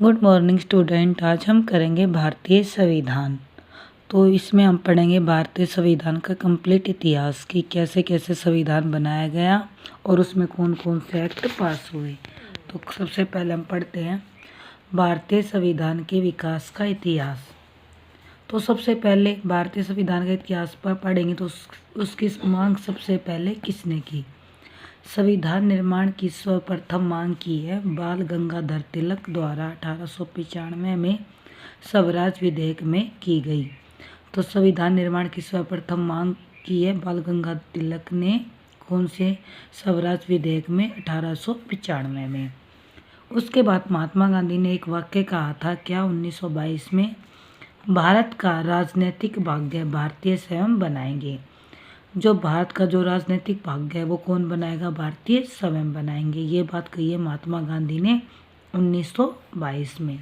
Good morning student. आज हम करेंगे भारतीय संविधान। तो इसमें हम पढ़ेंगे भारतीय संविधान का कंप्लीट इतिहास कि कैसे कैसे संविधान बनाया गया और उसमें कौन कौन से एक्ट पास हुए। तो सबसे पहले हम पढ़ते हैं भारतीय संविधान के विकास का इतिहास। तो सबसे पहले भारतीय संविधान का इतिहास पर पढ़ेंगे तो उसकी मांग सबसे पहले किसने की। संविधान निर्माण की सर्वप्रथम मांग की है बाल गंगाधर तिलक द्वारा 1895 में स्वराज विधेयक में की गई। तो संविधान निर्माण की सर्वप्रथम मांग की है बाल गंगाधर तिलक ने कौन से स्वराज विधेयक में 1895 में। उसके बाद महात्मा गांधी ने एक वाक्य कहा था क्या 1922 में भारत का राजनीतिक भाग्य भारतीय स्वयं बनाएंगे। जो भारत का जो राजनीतिक भाग्य है वो कौन बनाएगा, भारतीय स्वयं बनाएंगे। ये बात कही है महात्मा गांधी ने 1922 में।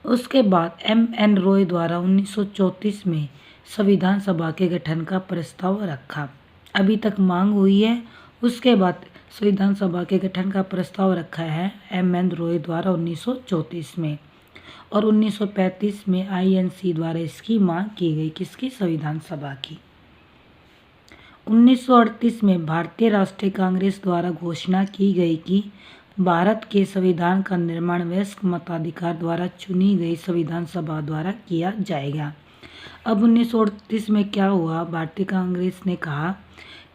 उसके बाद M.N. रॉय द्वारा 1934 में संविधान सभा के गठन का प्रस्ताव रखा। अभी तक मांग हुई है, उसके बाद संविधान सभा के गठन का प्रस्ताव रखा है M.N. रॉय द्वारा 1934 में। और 1935 में INC द्वारा इसकी मांग की गई, किसकी, संविधान सभा की। 1938 में भारतीय राष्ट्रीय कांग्रेस द्वारा घोषणा की गई कि भारत के संविधान का निर्माण वयस्क मताधिकार द्वारा चुनी गई संविधान सभा द्वारा किया जाएगा। अब 1938 में क्या हुआ, भारतीय कांग्रेस ने कहा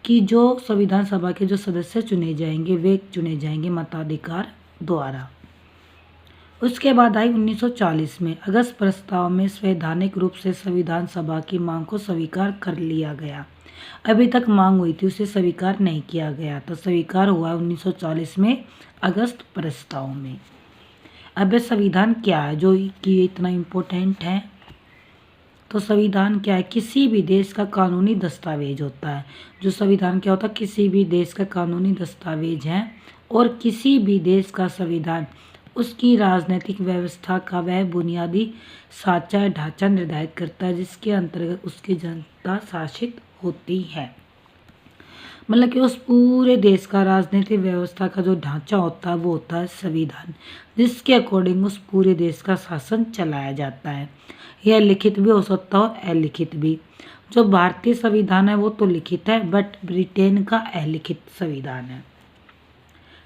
कि जो संविधान सभा के जो सदस्य चुने जाएंगे वे चुने जाएंगे मताधिकार द्वारा। उसके बाद आई 1940 में अगस्त प्रस्ताव में संवैधानिक रूप से संविधान सभा की मांग को स्वीकार कर लिया गया। अभी तक मांग हुई थी उसे स्वीकार नहीं किया गया, तो स्वीकार हुआ 1940 में अगस्त प्रस्ताव में। अब संविधान क्या है जो कि इतना इम्पोर्टेंट है। तो संविधान क्या है, किसी भी देश का कानूनी दस्तावेज होता है। जो संविधान क्या होता है, किसी भी देश का कानूनी दस्तावेज है और किसी भी देश का संविधान उसकी राजनीतिक व्यवस्था का वह बुनियादी साचा ढांचा निर्धारित करता है जिसके अंतर्गत उसकी जनता शासित होती है। मतलब कि उस पूरे देश का राजनीतिक व्यवस्था का जो ढांचा होता है वो होता है संविधान, जिसके अकॉर्डिंग उस पूरे देश का शासन चलाया जाता है। यह लिखित भी हो सकता हो, अलिखित भी। जो भारतीय संविधान है वो तो लिखित है, बट ब्रिटेन का अलिखित संविधान है।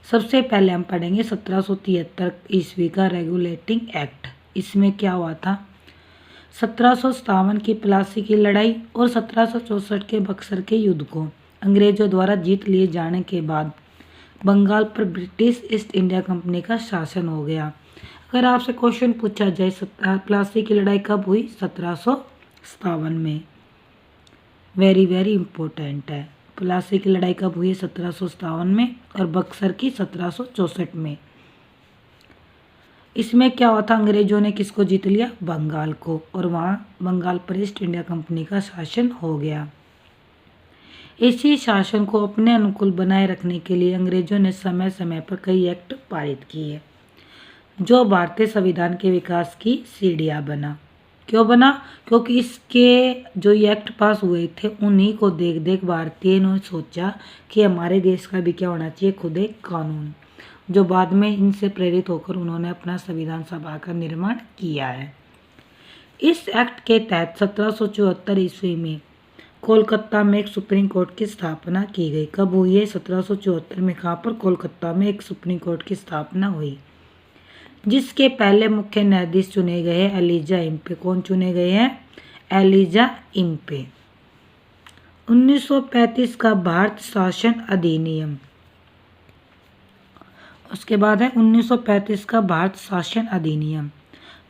सबसे पहले हम पढ़ेंगे 1773 ईस्वी का रेगुलेटिंग एक्ट। इसमें क्या हुआ था, 1757 की प्लासी की लड़ाई और 1764 के बक्सर के युद्ध को अंग्रेजों द्वारा जीत लिए जाने के बाद बंगाल पर ब्रिटिश ईस्ट इंडिया कंपनी का शासन हो गया। अगर आपसे क्वेश्चन पूछा जाए प्लासी की लड़ाई कब हुई, 1757 में। वेरी वेरी इंपॉर्टेंट है। प्लासी की लड़ाई कब हुई, 1757 में, और बक्सर की 1764 में। इसमें क्या हुआ था, अंग्रेजों ने किसको जीत लिया, बंगाल को, और वहाँ बंगाल पर ईस्ट इंडिया कंपनी का शासन हो गया। इसी शासन को अपने अनुकूल बनाए रखने के लिए अंग्रेजों ने समय समय पर कई एक्ट पारित किए जो भारतीय संविधान के विकास की सीढ़ियाँ बना। क्यों बना, क्योंकि इसके जो ये एक्ट पास हुए थे उन्हीं को देख देख भारतीय ने सोचा कि हमारे देश का भी क्या होना चाहिए, खुद एक कानून, जो बाद में इनसे प्रेरित होकर उन्होंने अपना संविधान सभा का निर्माण किया है। इस एक्ट के तहत 1774 ईस्वी में कोलकाता में एक सुप्रीम कोर्ट की स्थापना की गई। कब हुई है, 1774 में। कहाँ पर, कोलकाता में एक सुप्रीम कोर्ट की स्थापना हुई, जिसके पहले मुख्य न्यायाधीश चुने गए हैं एलिजा इम्पे। कौन चुने गए हैं, एलिजा इम्पे। 1935 का भारत शासन अधिनियम। उसके बाद है 1935 का भारत शासन अधिनियम।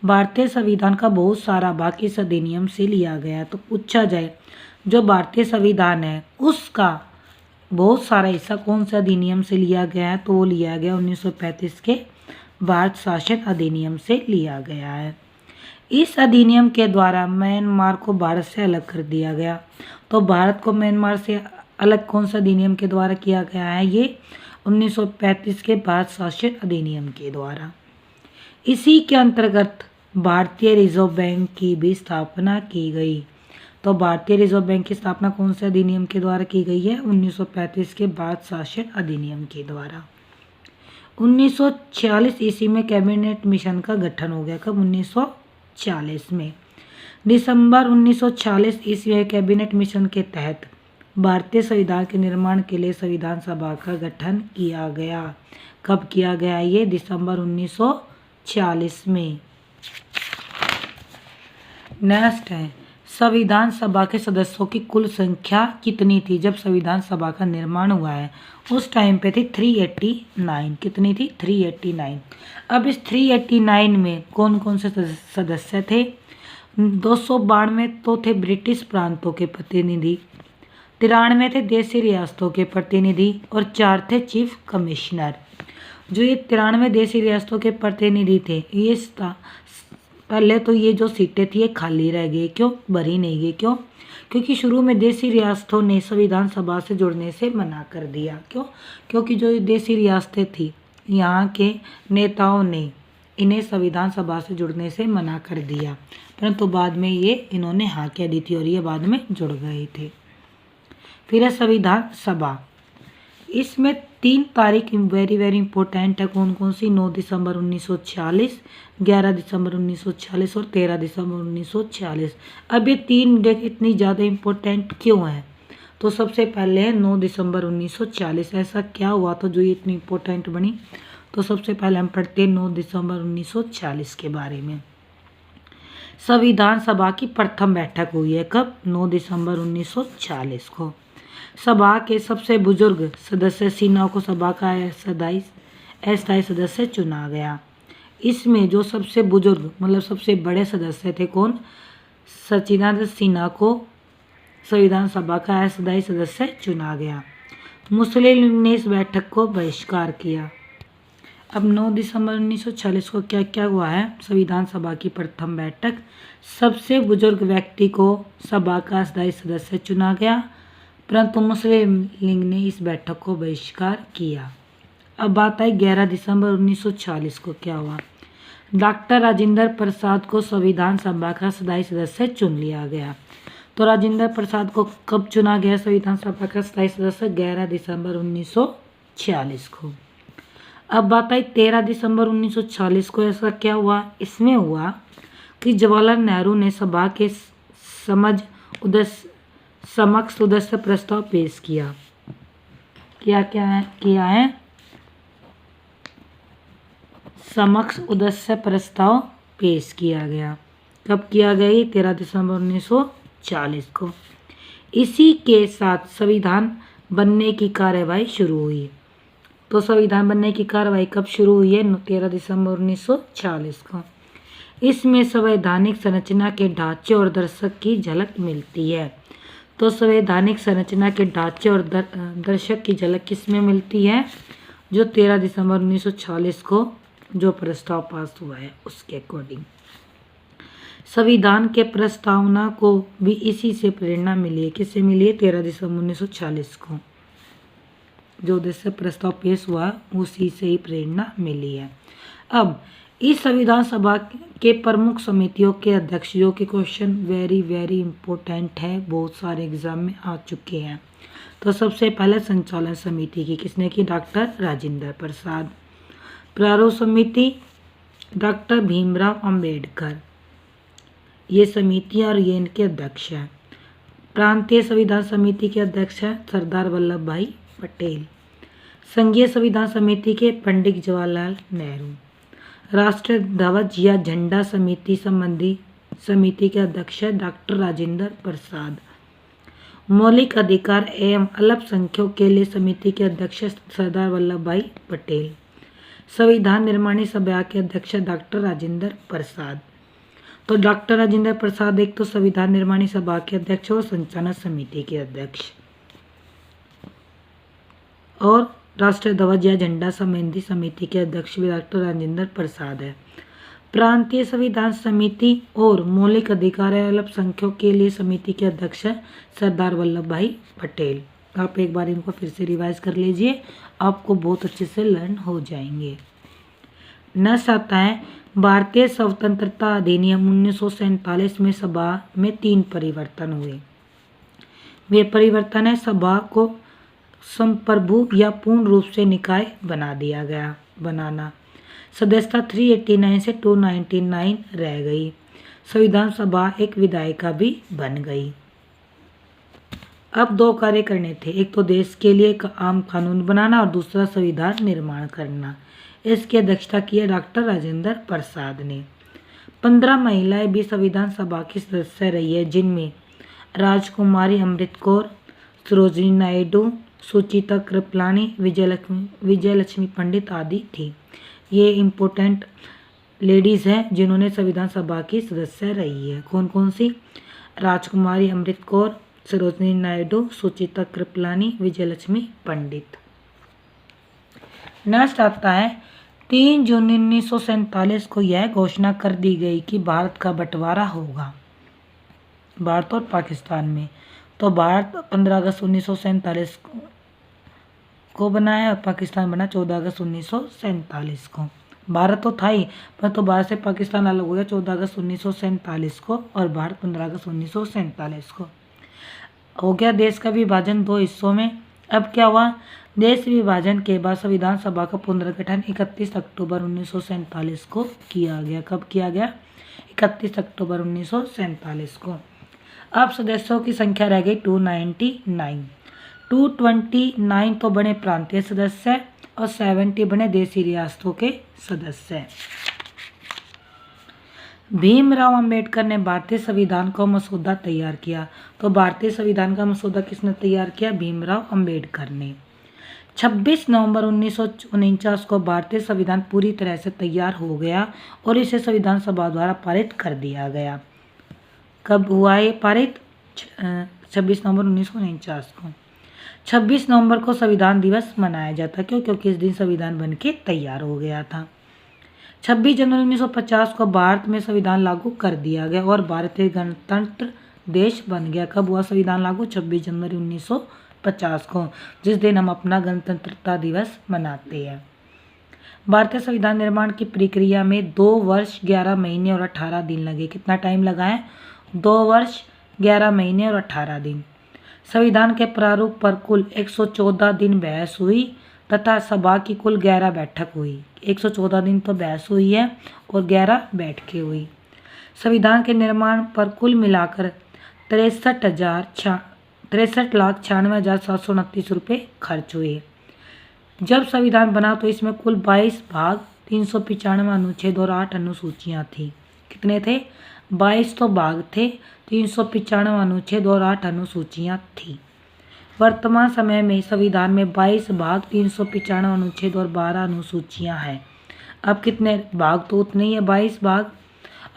भारतीय संविधान का बहुत सारा भाग इस अधिनियम से लिया गया। तो पूछा जाए जो भारतीय संविधान है उसका बहुत सारा हिस्सा कौन सा अधिनियम से लिया गया है, तो वो लिया गया 1935 के भारत शासन अधिनियम से लिया गया है। इस अधिनियम के द्वारा म्यांमार को भारत से अलग कर दिया गया। तो भारत को म्यांमार से अलग कौन सा अधिनियम के द्वारा किया गया है, ये 1935 के भारत शासन अधिनियम के द्वारा। इसी के अंतर्गत भारतीय रिजर्व बैंक की भी स्थापना की गई। तो भारतीय रिजर्व बैंक की स्थापना कौन से अधिनियम के द्वारा की गई है, 1935 के भारत शासन अधिनियम के द्वारा। 1946 ईस्वी में कैबिनेट मिशन का गठन हो गया। कब? 1940 में। दिसंबर 1946 ईस्वी में कैबिनेट मिशन के तहत भारतीय संविधान के निर्माण के लिए संविधान सभा का गठन किया गया। कब किया गया? ये दिसंबर 1946 में। नेक्स्ट है, संविधान सभा के सदस्यों की कुल संख्या कितनी थी जब संविधान सभा का निर्माण हुआ है? उस टाइम पे थी 389। कितनी थी? 389। अब इस 389 में कौन कौन से सदस्य थे? 292 तो थे ब्रिटिश प्रांतों के प्रतिनिधि, 93 थे देशी रियासतों के प्रतिनिधि और 4 थे चीफ कमिश्नर। जो ये 93 देशी रियासतों के प्रतिनिधि थे, ये पहले तो ये जो सीटें थी ये खाली रह गई। क्यों? भरी नहीं गई। क्यों? क्योंकि शुरू में देशी रियासतों ने संविधान सभा से जुड़ने से मना कर दिया। क्यों? क्योंकि जो देशी रियासतें थी, यहाँ के नेताओं ने इन्हें संविधान सभा से जुड़ने से मना कर दिया, परंतु बाद में ये इन्होंने हाँ कह दी थी और ये बाद में जुड़ गए थे। फिर है संविधान सभा। इसमें 3 तारीख वेरी इंपॉर्टेंट है। कौन कौन सी? 9 दिसंबर 1946, 11 दिसंबर 1946 और 13 दिसंबर 1946। अब ये 3 डेट इतनी ज़्यादा इम्पोर्टेंट क्यों है? तो सबसे पहले है 9 दिसंबर 1940। ऐसा क्या हुआ तो जो ये इतनी इम्पोर्टेंट बनी? तो सबसे पहले हम पढ़ते हैं 9 दिसंबर 1940 के बारे में। संविधान सभा की प्रथम बैठक हुई है। कब? 9 दिसंबर 1940 को। सभा के सबसे बुजुर्ग सदस्य सिन्हा को सभा का अस्थायी सदस्य चुना गया। इसमें जो सबसे बुजुर्ग मतलब सबसे बड़े सदस्य थे कौन? सचिदानंद सिन्हा को संविधान सभा का अस्थायी सदस्य चुना गया। मुस्लिम लीग ने इस बैठक को बहिष्कार किया। अब 9 दिसंबर 1940 को क्या क्या हुआ है? संविधान सभा की प्रथम बैठक, सबसे बुजुर्ग व्यक्ति को सभा का अस्थायी सदस्य चुना गया, परंतु मुस्लिम लीग ने इस बैठक को बहिष्कार किया। अब बात आई 11 दिसंबर 1940 को क्या हुआ? डॉक्टर राजेंद्र प्रसाद को संविधान सभा का अस्थायी सदस्य चुन लिया गया। तो राजेंद्र प्रसाद को कब चुना गया संविधान सभा का अस्थायी सदस्य? 11 दिसंबर 1946 को। अब बात आई 13 दिसंबर 1940 को। ऐसा क्या हुआ? इसमें हुआ कि जवाहरलाल नेहरू ने सभा के समक्ष उद्देश्य प्रस्ताव पेश किया। किया है समक्ष उद्देश्य प्रस्ताव पेश किया गया। कब किया गया? 13 दिसंबर 1940 को। इसी के साथ संविधान बनने की कार्यवाही शुरू हुई। तो संविधान बनने की कार्यवाही कब शुरू हुई है? 13 दिसंबर 1940 को। इसमें संवैधानिक संरचना के ढांचे और दर्शक की झलक मिलती है। तो संवैधानिक संरचना के ढांचे और दर्शक की झलक किसमें मिलती है? जो 13 दिसंबर 1940 को जो प्रस्ताव पास हुआ है उसके अकॉर्डिंग। संविधान के प्रस्तावना को भी इसी से प्रेरणा मिली है। किससे मिली है? 13 दिसंबर 1940 को जो उद्देश्य प्रस्ताव पेश हुआ उसी से ही प्रेरणा मिली है। अब इस संविधान सभा के प्रमुख समितियों के अध्यक्ष, जो कि क्वेश्चन वेरी इंपॉर्टेंट है, बहुत सारे एग्जाम में आ चुके हैं। तो सबसे पहले संचालन समिति की किसने की? डॉक्टर राजेंद्र प्रसाद। प्रारूप समिति डॉक्टर भीमराव अंबेडकर, ये समिति और ये इनके अध्यक्ष हैं। प्रांतीय संविधान समिति के अध्यक्ष हैं सरदार वल्लभ भाई पटेल। संघीय संविधान समिति के पंडित जवाहरलाल नेहरू। राष्ट्रीय ध्वज या झंडा समिति संबंधी समिति के अध्यक्ष है डॉक्टर राजेंद्र प्रसाद। मौलिक अधिकार एवं अल्पसंख्यकों के लिए समिति के अध्यक्ष सरदार वल्लभ भाई पटेल। संविधान निर्माणी सभा के अध्यक्ष डॉक्टर राजेंद्र प्रसाद। तो डॉक्टर राजेंद्र प्रसाद एक तो संविधान निर्माणी सभा के अध्यक्ष और संचालन समिति के अध्यक्ष, और राष्ट्रीय ध्वज या झंडा संबंधी समिति के अध्यक्ष भी डॉक्टर राजेंद्र प्रसाद है। प्रांतीय संविधान समिति और मौलिक अधिकार अल्पसंख्यकों के लिए समिति के अध्यक्ष है सरदार वल्लभ भाई पटेल। आप एक बार इनको फिर से रिवाइज कर लीजिए, आपको बहुत अच्छे से लर्न हो जाएंगे। नेक्स्ट आता है भारतीय स्वतंत्रता अधिनियम 1947 में सभा में 3 परिवर्तन हुए। वे परिवर्तन है सभा को संप्रभु या पूर्ण रूप से निकाय बना दिया गया। बनाना। सदस्यता 389 से 299 रह गई। संविधान सभा एक विधायिका भी बन गई। अब 2 कार्य करने थे, एक तो देश के लिए एक आम कानून बनाना और दूसरा संविधान निर्माण करना। इसकी अध्यक्षता की है डॉक्टर राजेंद्र प्रसाद ने। 15 महिलाएं भी संविधान सभा की सदस्य रही है, जिनमें राजकुमारी अमृत कौर, सरोजिनी नायडू, सुचिता कृपलानी, विजयलक्ष्मी पंडित आदि थी। ये इम्पोर्टेंट लेडीज़ हैं जिन्होंने संविधान सभा की सदस्य रही है। कौन कौन सी? राजकुमारी अमृत कौर, सरोजिनी नायडू, सुचिता कृपलानी, विजयलक्ष्मी पंडित। नेक्स्ट आता है 3 जून 1947 को यह घोषणा कर दी गई कि भारत का बंटवारा होगा, भारत और पाकिस्तान में। तो भारत 15 अगस्त 1947 को बना है और पाकिस्तान बना 14 अगस्त 1947 को। भारत तो था ही, पर तो भारत से पाकिस्तान अलग हो गया 14 अगस्त 1947 को और भारत 15 अगस्त 1947 को। हो गया देश का विभाजन 2 हिस्सों में। अब क्या हुआ? देश विभाजन के बाद संविधान सभा का पुनर्गठन 31 अक्टूबर 1947 को किया गया। कब किया गया? 31 अक्टूबर 1947 को। अब सदस्यों की संख्या रह गई 299। 229 तो बने प्रांतीय सदस्य और 70 बने देशी रियासतों के सदस्य। भीमराव अंबेडकर ने भारतीय संविधान का मसौदा तैयार किया। तो भारतीय संविधान का मसौदा किसने तैयार किया? भीमराव अंबेडकर ने। 26 नवंबर 1949 को भारतीय संविधान पूरी तरह से तैयार हो गया और इसे संविधान सभा द्वारा पारित कर दिया गया। कब हुआ ये पारित? 26 नवंबर 1949 को। 26 नवंबर को संविधान दिवस मनाया जाता। क्यों? क्योंकि इस दिन संविधान बनके तैयार हो गया था। 26 जनवरी 1950 को भारत में संविधान लागू कर दिया गया और भारतीय गणतंत्र देश बन गया। कब हुआ संविधान लागू? 26 जनवरी 1950 को, जिस दिन हम अपना गणतंत्रता दिवस मनाते हैं। भारतीय संविधान निर्माण की प्रक्रिया में 2 वर्ष 11 महीने और 18 दिन लगे। कितना टाइम लगा है? 2 वर्ष 11 महीने और 18 दिन। संविधान के प्रारूप पर कुल 114 दिन बहस हुई तथा सभा की कुल 11 बैठक हुई। 114 दिन तो बहस हुई है और 11 बैठकें हुई। संविधान के निर्माण पर कुल मिलाकर 63,96,729 रुपये खर्च हुए। जब संविधान बना तो इसमें कुल 22 भाग, 395 अनुच्छेद और 8 अनुसूचियाँ थी। कितने थे? 22 तो भाग थे, 395 अनुच्छेद और 8 अनुसूचियाँ थी। वर्तमान समय में संविधान में 22 भाग, 395 अनुच्छेद और 12 अनुसूचियाँ हैं। अब कितने भाग? तो उतने ही है, 22 भाग,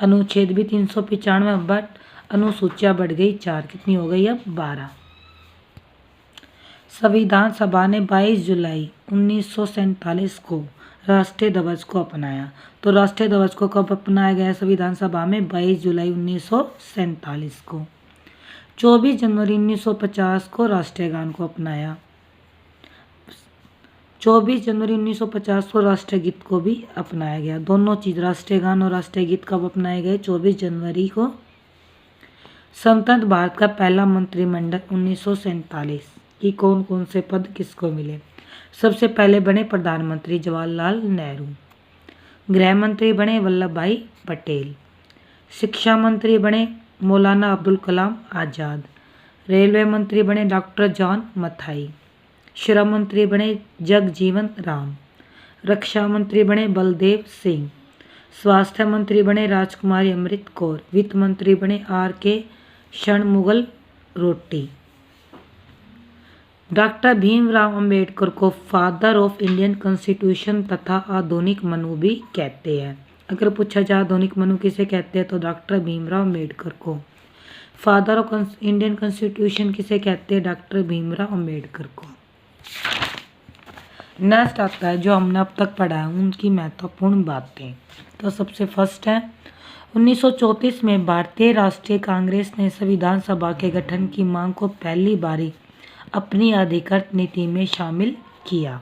अनुच्छेद भी 395, बट अनुसूचियाँ बढ़ गई 4। कितनी हो गई अब? 12। संविधान सभा ने 22 जुलाई 1947 को राष्ट्रीय ध्वज को अपनाया। तो राष्ट्रीय ध्वज को कब अपनाया गया संविधान सभा में? 22 जुलाई 1947 को। 24 जनवरी 1950 को राष्ट्रीय गान को अपनाया। 24 जनवरी 1950 को राष्ट्रीय गीत को भी अपनाया गया। दोनों चीज़, राष्ट्रीय गान और राष्ट्रीय गीत कब अपनाए गए? 24 जनवरी को। स्वतंत्र भारत का पहला मंत्रिमंडल 1947 की कौन कौन से पद किसको मिले? सबसे पहले बने प्रधानमंत्री जवाहरलाल नेहरू, गृह मंत्री बने वल्लभ भाई पटेल, शिक्षा मंत्री बने मौलाना अब्दुल कलाम आज़ाद, रेलवे मंत्री बने डॉक्टर जॉन मथाई, श्रम मंत्री बने जगजीवन राम, रक्षा मंत्री बने बलदेव सिंह, स्वास्थ्य मंत्री बने राजकुमारी अमृत कौर, वित्त मंत्री बने R.K. षणमुगल रोटी। डॉक्टर भीमराव अंबेडकर को फादर ऑफ इंडियन कॉन्स्टिट्यूशन तथा आधुनिक मनु भी कहते हैं। अगर पूछा जाए आधुनिक मनु किसे कहते हैं तो डॉक्टर भीमराव अंबेडकर को। फादर ऑफ इंडियन कॉन्स्टिट्यूशन किसे कहते हैं? डॉक्टर भीमराव अंबेडकर को। नेक्स्ट आता है जो हमने अब तक पढ़ा है उनकी महत्वपूर्ण बातें। तो सबसे फर्स्ट है 1934 में भारतीय राष्ट्रीय कांग्रेस ने संविधान सभा के गठन की मांग को पहली बारी अपनी अधिकृत नीति में शामिल किया।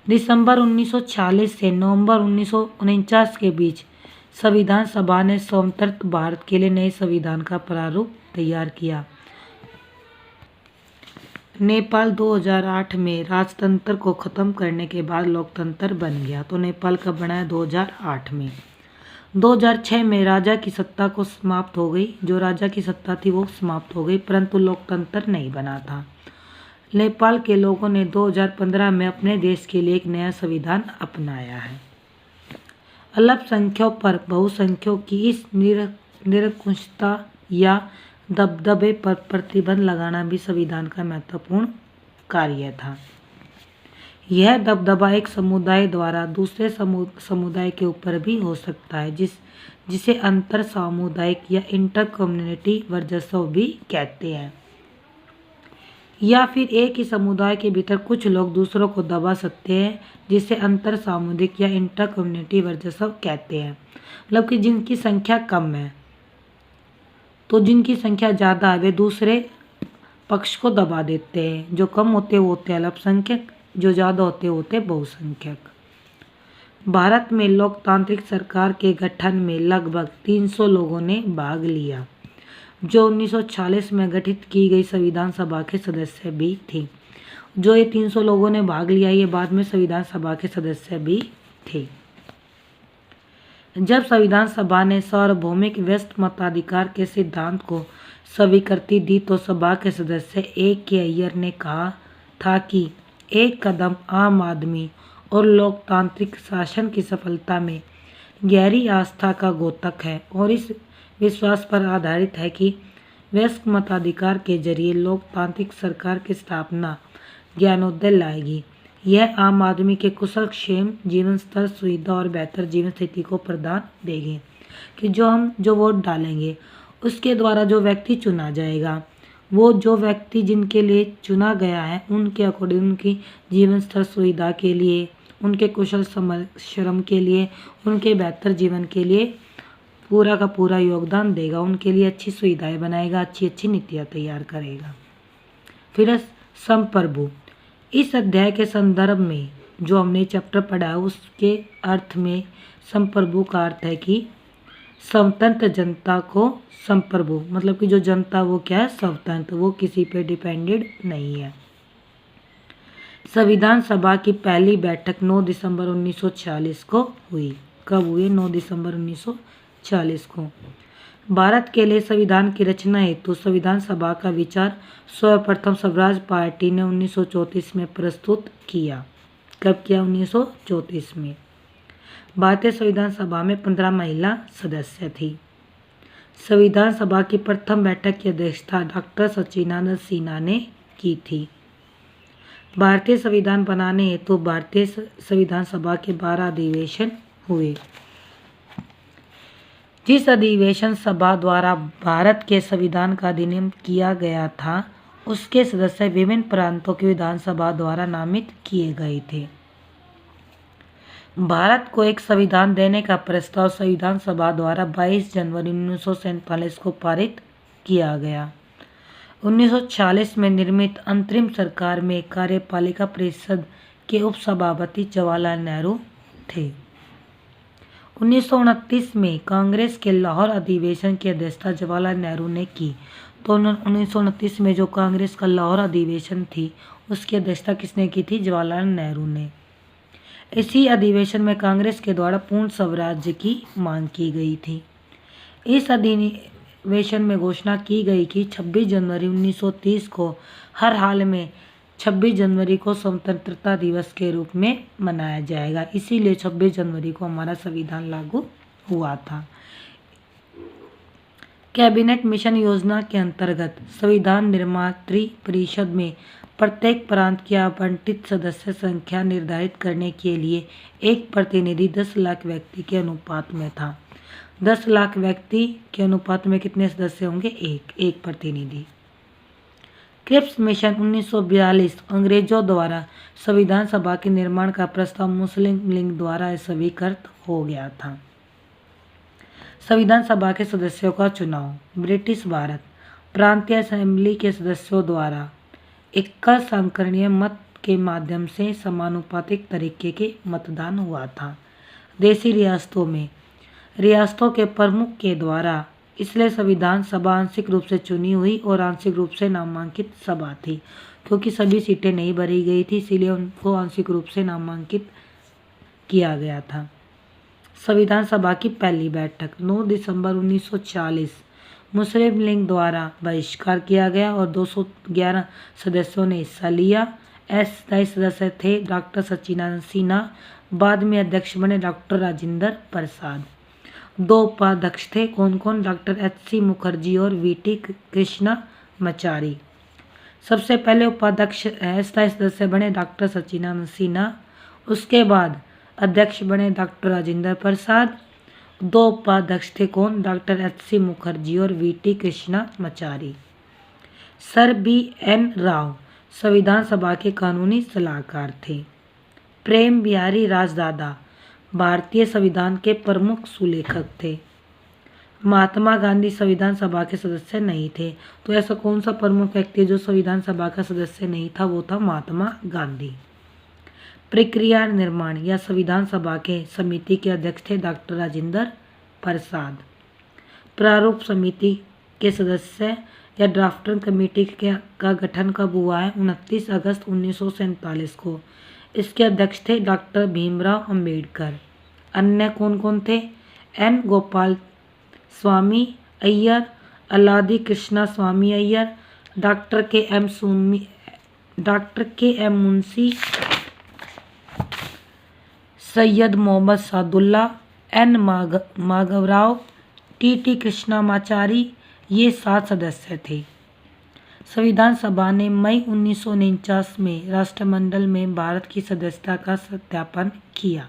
दिसंबर 1946 से नवंबर 1949 के बीच संविधान सभा ने स्वतंत्र भारत के लिए नए संविधान का प्रारूप तैयार किया। नेपाल 2008 में राजतंत्र को ख़त्म करने के बाद लोकतंत्र बन गया। तो नेपाल कब बना है? 2008 में। 2006 में राजा की सत्ता को समाप्त हो गई, जो राजा की सत्ता थी वो समाप्त हो गई, परंतु लोकतंत्र नहीं बना था। नेपाल के लोगों ने 2015 में अपने देश के लिए एक नया संविधान अपनाया है। अल्पसंख्यकों पर बहुसंख्यकों की इस निरंकुशता या दबदबे पर प्रतिबंध लगाना भी संविधान का महत्वपूर्ण कार्य था। यह दबदबा एक समुदाय द्वारा दूसरे समुदाय के ऊपर भी हो सकता है, जिसे अंतर सामुदायिक या इंटर कम्युनिटी वर्चस्व भी कहते हैं। या फिर एक ही समुदाय के भीतर कुछ लोग दूसरों को दबा सकते हैं, जिसे अंतर सामुदायिक या इंटर कम्युनिटी वर्चस्व कहते हैं। मतलब कि जिनकी संख्या कम है, तो जिनकी संख्या ज़्यादा है वे दूसरे पक्ष को दबा देते हैं। जो कम होते वो होते अल्पसंख्यक, जो ज़्यादा होते होते बहुसंख्यक। भारत में लोकतांत्रिक सरकार के गठन में लगभग 300 लोगों ने भाग लिया, जो 1946 में गठित की गई संविधान सभा के सदस्य भी थे। जो ये 300 लोगों ने भाग लिया, ये बाद में संविधान सभा के सदस्य भी थे। जब संविधान सभा ने सार्वभौमिक व्यस्त मताधिकार के सिद्धांत को स्वीकृति दी, तो सभा के सदस्य A.K. अय्यर ने कहा था कि एक कदम आम आदमी और लोकतांत्रिक शासन की सफलता में गहरी आस्था का द्योतक है और इस विश्वास पर आधारित है कि वयस्क मताधिकार के जरिए लोकतांत्रिक सरकार की स्थापना ज्ञानोदय लाएगी। यह आम आदमी के कुशल क्षेम, जीवन स्तर, सुविधा और बेहतर जीवन स्थिति को प्रदान देगी कि जो वोट डालेंगे उसके द्वारा जो व्यक्ति चुना जाएगा, वो जो व्यक्ति जिनके लिए चुना गया है उनके अकॉर्डिंग उनकी जीवन स्तर सुविधा के लिए, उनके कुशल श्रम के लिए, उनके बेहतर जीवन के लिए पूरा का पूरा योगदान देगा, उनके लिए अच्छी सुविधाएं बनाएगा, अच्छी नीतियाँ तैयार करेगा। फिर संप्रभु, इस अध्याय के संदर्भ में जो हमने चैप्टर पढ़ा है उसके अर्थ में संप्रभु का अर्थ है कि स्वतंत्र जनता को संप्रभु, मतलब कि जो जनता वो क्या है? स्वतंत्र, वो किसी पे डिपेंडेड नहीं है। संविधान सभा की पहली बैठक 9 दिसंबर 1946 को हुई। कब हुई? 9 दिसंबर 1946 को। भारत के लिए संविधान की रचना हेतु संविधान सभा का विचार सर्वप्रथम स्वराज पार्टी ने 1934 में प्रस्तुत किया। कब किया? 1934 में। भारतीय संविधान सभा में 15 महिला सदस्य थी। संविधान सभा की प्रथम बैठक की अध्यक्षता डॉक्टर सच्चिदानंद सिन्हा ने की थी। भारतीय संविधान बनाने हेतु भारतीय संविधान सभा के 12 अधिवेशन हुए। जिस अधिवेशन सभा द्वारा भारत के संविधान का अधिनियम किया गया था, उसके सदस्य विभिन्न प्रांतों की विधानसभा द्वारा नामित किए गए थे। भारत को एक संविधान देने का प्रस्ताव संविधान सभा द्वारा 22 जनवरी 1947 को पारित किया गया। 1946 में निर्मित अंतरिम सरकार में कार्यपालिका परिषद के उपसभापति जवाहरलाल नेहरू थे। 1929 में कांग्रेस के लाहौर अधिवेशन की अध्यक्षता जवाहरलाल नेहरू ने की। तो 1929 में जो कांग्रेस का लाहौर अधिवेशन थी उसकी अध्यक्षता किसने की थी? जवाहरलाल नेहरू ने। इसी अधिवेशन में कांग्रेस के द्वारा पूर्ण स्वराज्य की मांग की गई थी। इस अधिवेशन में घोषणा की गई कि 26 जनवरी 1930 को हर हाल में 26 जनवरी को स्वतंत्रता दिवस के रूप में मनाया जाएगा। इसीलिए 26 जनवरी को हमारा संविधान लागू हुआ था। कैबिनेट मिशन योजना के अंतर्गत संविधान निर्मात्री परिषद में प्रत्येक प्रांत की आवंटित सदस्य संख्या निर्धारित करने के लिए एक प्रतिनिधि 10 लाख व्यक्ति के अनुपात में था। 10 लाख व्यक्ति के अनुपात में कितने सदस्य होंगे? एक प्रतिनिधि। क्रिप्स मिशन 1942 अंग्रेजों द्वारा संविधान सभा के निर्माण का प्रस्ताव मुस्लिम लीग द्वारा स्वीकृत हो गया था। संविधान सभा के सदस्यों का चुनाव। ब्रिटिश भारत प्रांतीय असेंबली के सदस्यों द्वारा एकल सांकरणीय मत के माध्यम से समानुपातिक तरीके के मतदान हुआ था। देशी रियासतों के प्रमुख के द्वारा, इसलिए संविधान सभा आंशिक रूप से चुनी हुई और आंशिक रूप से नामांकित सभा थी। क्योंकि सभी सीटें नहीं भरी गई थी, इसीलिए उनको आंशिक रूप से नामांकित किया गया था। संविधान सभा की पहली बैठक 9 दिसंबर 1940 मुस्लिम लीग द्वारा बहिष्कार किया गया और 211 सदस्यों ने हिस्सा लिया। अस्थायी सदस्य थे डॉक्टर सच्चिदानंद सिन्हा, बाद में अध्यक्ष बने डॉक्टर राजेंद्र प्रसाद। 2 उपाध्यक्ष थे, कौन कौन? डॉक्टर एच.सी. मुखर्जी और वी.टी. कृष्णामाचारी। सबसे पहले उपाध्यक्ष अस्थायी सदस्य बने डॉक्टर सच्चिदानंद सिन्हा, उसके बाद अध्यक्ष बने डॉक्टर राजेंद्र प्रसाद। 2 उपाध्यक्ष थे, कौन? डॉक्टर एच.सी. मुखर्जी और VT. Krishnamachari. Sir BN. Rao संविधान सभा के कानूनी सलाहकार थे। प्रेम बिहारी राजदादा भारतीय संविधान के प्रमुख सुलेखक थे। महात्मा गांधी संविधान सभा के सदस्य नहीं थे। तो ऐसा कौन सा प्रमुख व्यक्ति जो संविधान सभा का सदस्य नहीं था? वो था महात्मा गांधी। प्रक्रिया निर्माण या संविधान सभा के समिति के अध्यक्ष थे डॉक्टर राजेंद्र प्रसाद। प्रारूप समिति के सदस्य या ड्राफ्टिंग कमेटी का गठन कब हुआ है? 29 अगस्त 1947 को। इसके अध्यक्ष थे डॉक्टर भीमराव अंबेडकर। अन्य कौन कौन थे? N. Gopalaswami Ayyar, Alladi Krishnaswami Ayyar, doctor K M Munshi, Syed Mohammad Saadulla, N. Madhavrao, T. Krishnamachari. ये 7 सदस्य थे। संविधान सभा ने मई 1949 में राष्ट्रमंडल में भारत की सदस्यता का सत्यापन किया।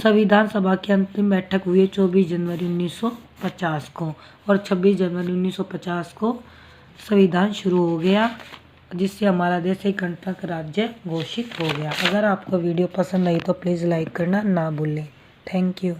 संविधान सभा की अंतिम बैठक हुई 24 जनवरी 1950 को और 26 जनवरी 1950 को संविधान शुरू हो गया, जिससे हमारा देश एक गणतंत्र राज्य घोषित हो गया। अगर आपको वीडियो पसंद आई तो प्लीज़ लाइक करना ना भूलें। Thank you.